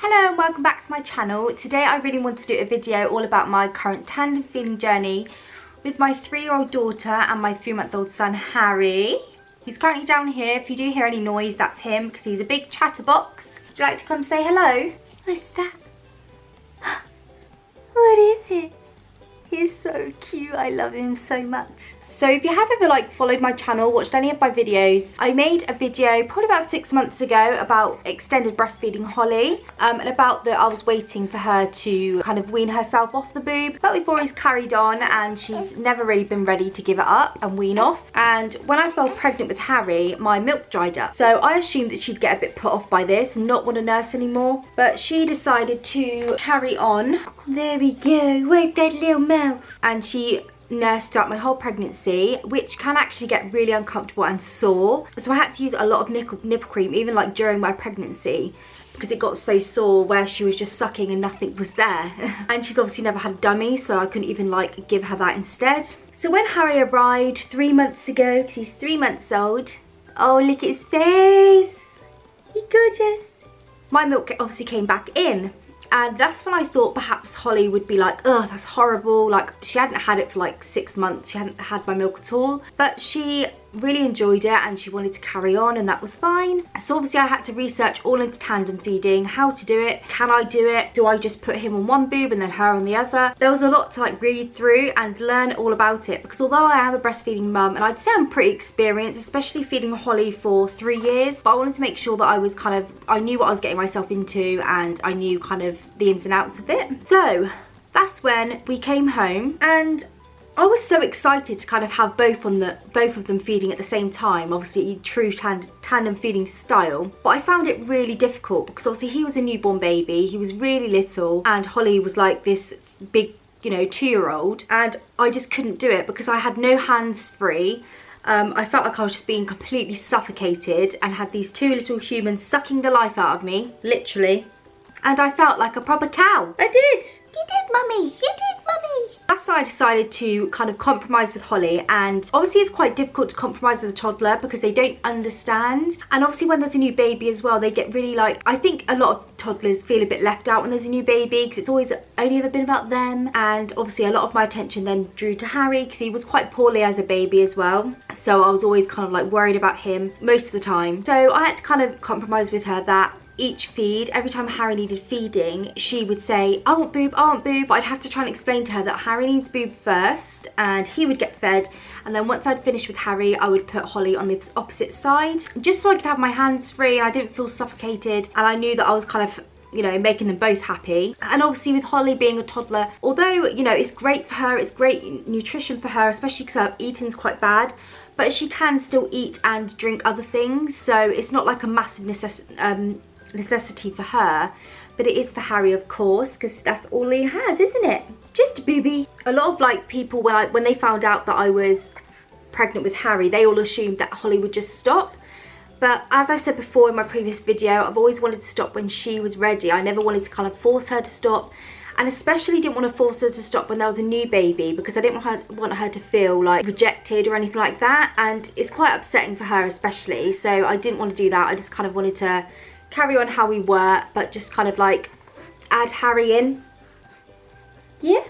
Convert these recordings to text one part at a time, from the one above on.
Hello and welcome back to my channel. Today I really want to do a video all about my current tandem feeding journey with my 3-year-old daughter and my 3-month-old son Harry. He's currently down here. If you do hear any noise, that's him because he's a big chatterbox. Would you like to come say hello? What's that? What is it? He's so cute. I love him so much. So if you have ever followed my channel, watched any of my videos, I made a video probably about 6 months ago about extended breastfeeding Holly and about that I was waiting for her to kind of wean herself off the boob, but we've always carried on and she's never really been ready to give it up and wean off. And when I fell pregnant with Harry, my milk dried up, so I assumed that she'd get a bit put off by this and not want to nurse anymore, but she decided to carry on. There we go, wipe that little mouth. And she nursed throughout my whole pregnancy, which can actually get really uncomfortable and sore, so I had to use a lot of nipple cream even during my pregnancy because it got so sore where she was just sucking and nothing was there. And she's obviously never had a dummy, so I couldn't even give her that instead. So when Harry arrived 3 months ago, because he's 3 months old, oh look at his face, he's gorgeous, my milk obviously came back in. And that's when I thought perhaps Holly would be like, oh, that's horrible. She hadn't had it for 6 months. She hadn't had my milk at all. But she really enjoyed it and she wanted to carry on, and that was fine. So obviously I had to research all into tandem feeding, how to do it, can I do it, do I just put him on one boob and then her on the other. There was a lot to read through and learn all about it, because although I am a breastfeeding mum and I'd say I'm pretty experienced, especially feeding Holly for 3 years, but I wanted to make sure that I was I knew what I was getting myself into and I knew the ins and outs of it. So that's when we came home and I was so excited to have both of them feeding at the same time, obviously true tandem feeding style. But I found it really difficult because obviously he was a newborn baby, he was really little, and Holly was this big, 2-year-old, and I just couldn't do it because I had no hands free. I felt like I was just being completely suffocated and had these two little humans sucking the life out of me, literally. And I felt like a proper cow. I did. You did, mummy. You did, mummy. That's when I decided to compromise with Holly, and obviously it's quite difficult to compromise with a toddler because they don't understand, and obviously when there's a new baby as well, they get really I think a lot of toddlers feel a bit left out when there's a new baby because it's always only ever been about them. And obviously a lot of my attention then drew to Harry because he was quite poorly as a baby as well, so I was always worried about him most of the time. So I had to compromise with her that each feed, every time Harry needed feeding, she would say, I want boob, I want boob. But I'd have to try and explain to her that Harry needs boob first and he would get fed, and then once I'd finished with Harry, I would put Holly on the opposite side, just so I could have my hands free and I didn't feel suffocated, and I knew that I was making them both happy. And obviously with Holly being a toddler, although it's great for her, it's great nutrition for her, especially because her eating's quite bad, but she can still eat and drink other things, so it's not a massive necessity for her, but it is for Harry, of course, because that's all he has, isn't it? Just a booby. A lot of people when they found out that I was pregnant with Harry, they all assumed that Holly would just stop. But as I've said before in my previous video, I've always wanted to stop when she was ready. I never wanted to force her to stop, and especially didn't want to force her to stop when there was a new baby, because I didn't want her to feel rejected or anything like that, and it's quite upsetting for her especially, so I didn't want to do that. I just wanted to carry on how we were, but just add Harry in. Yeah.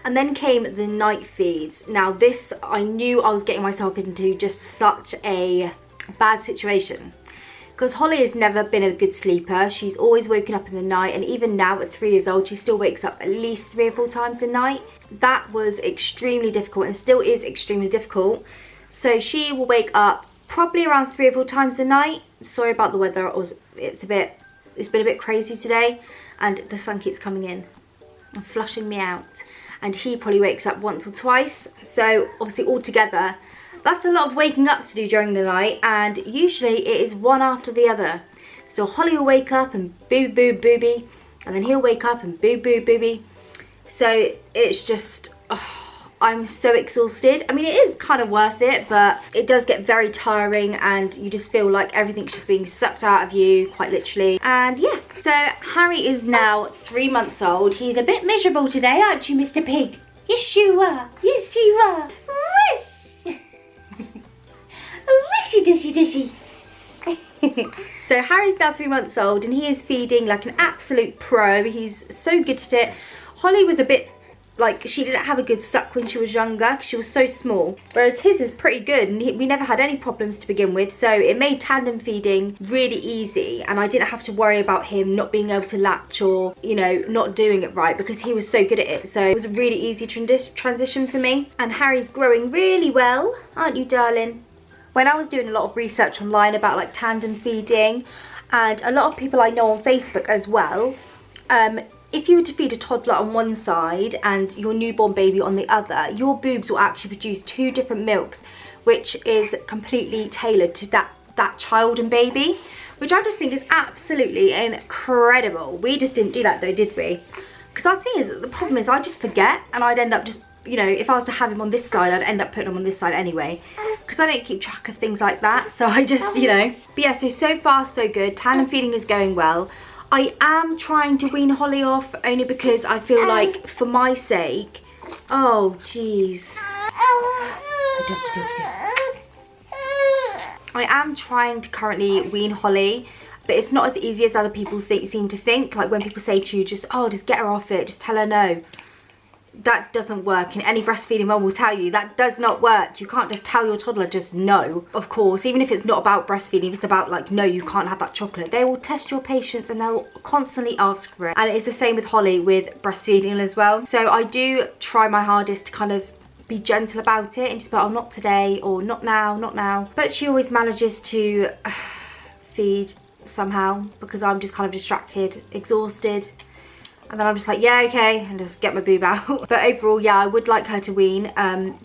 And then came the night feeds. Now this, I knew I was getting myself into just such a bad situation, because Holly has never been a good sleeper. She's always woken up in the night, and even now at 3 years old, she still wakes up at least 3 or 4 times a night. That was extremely difficult and still is extremely difficult. So she will wake up probably around 3 or 4 times a night. Sorry about the weather, it's been a bit crazy today, and the sun keeps coming in and flushing me out, and he probably wakes up once or twice. So obviously altogether that's a lot of waking up to do during the night, and usually it is one after the other. So Holly will wake up and boob boob booby, and then he'll wake up and boob boob booby. So it's just, I'm so exhausted. I mean, it is worth it, but it does get very tiring and you just feel like everything's just being sucked out of you, quite literally. And yeah, so Harry is now 3 months old. He's a bit miserable today, aren't you, Mr. Pig? Yes, you are. Yes, you are. Wish. Wishy dushy dushy. So Harry's now 3 months old and he is feeding like an absolute pro. He's so good at it. Holly was a bit like, she didn't have a good suck when she was younger because she was so small, whereas his is pretty good, and we never had any problems to begin with, so it made tandem feeding really easy, and I didn't have to worry about him not being able to latch or, you know, not doing it right, because he was so good at it. So it was a really easy transition for me. And Harry's growing really well, aren't you, darling? When I was doing a lot of research online about like tandem feeding, and a lot of people I know on Facebook as well, if you were to feed a toddler on one side and your newborn baby on the other, your boobs will actually produce 2 different milks, which is completely tailored to that child and baby, which I just think is absolutely incredible. We just didn't do that though, did we? Because the problem is I just forget, and I'd end up just, you know, if I was to have him on this side, I'd end up putting him on this side anyway, because I don't keep track of things like that. So I just, you know. But yeah, so far so good. Tandem feeding is going well. I am trying to wean Holly off, only because I feel like, for my sake, oh jeez, I am trying to currently wean Holly, but it's not as easy as other people seem to think. Like when people say to you, just get her off it, just tell her no. That doesn't work, and any breastfeeding mum will tell you that does not work. You can't just tell your toddler just no. Of course, even if it's not about breastfeeding, if it's about like, no, you can't have that chocolate, they will test your patience and they'll constantly ask for it. And it's the same with Holly with breastfeeding as well. So I do try my hardest to kind of be gentle about it and just be like, oh, not today, or not now, not now. But she always manages to feed somehow, because I'm just kind of distracted, exhausted. And then I'm just like, yeah, okay, and just get my boob out. But overall, yeah, I would like her to wean,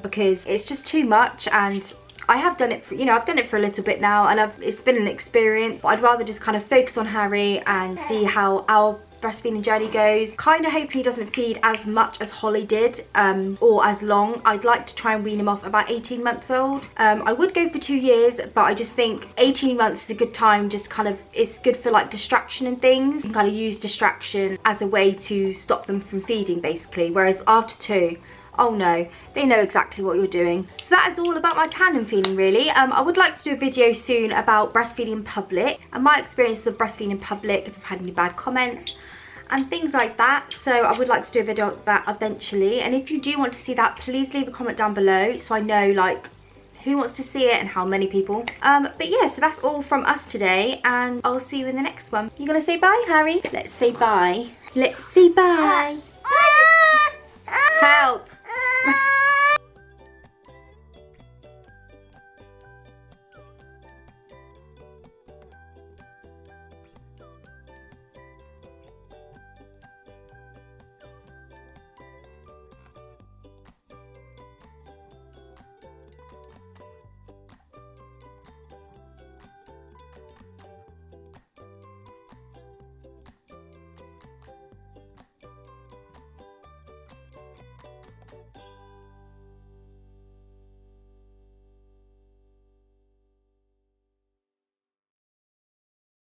because it's just too much, and I have done it for, you know, I've done it for a little bit now, and it's been an experience. But I'd rather just kind of focus on Harry and see how our breastfeeding journey goes. Kind of hoping he doesn't feed as much as Holly did, or as long. I'd like to try and wean him off about 18 months old. I would go for 2 years, but I just think 18 months is a good time. Just kind of, it's good for like distraction and things. You can kind of use distraction as a way to stop them from feeding, basically, whereas after 2, oh no, they know exactly what you're doing. So that is all about my tandem feeding, really. I would like to do a video soon about breastfeeding in public and my experiences of breastfeeding in public, if I've had any bad comments and things like that. So I would like to do a video of that eventually, and if you do want to see that, please leave a comment down below so I know like who wants to see it and how many people. But yeah, so that's all from us today, and I'll see you in the next one. You gonna say bye, Harry? Let's say bye. Let's say bye. Help.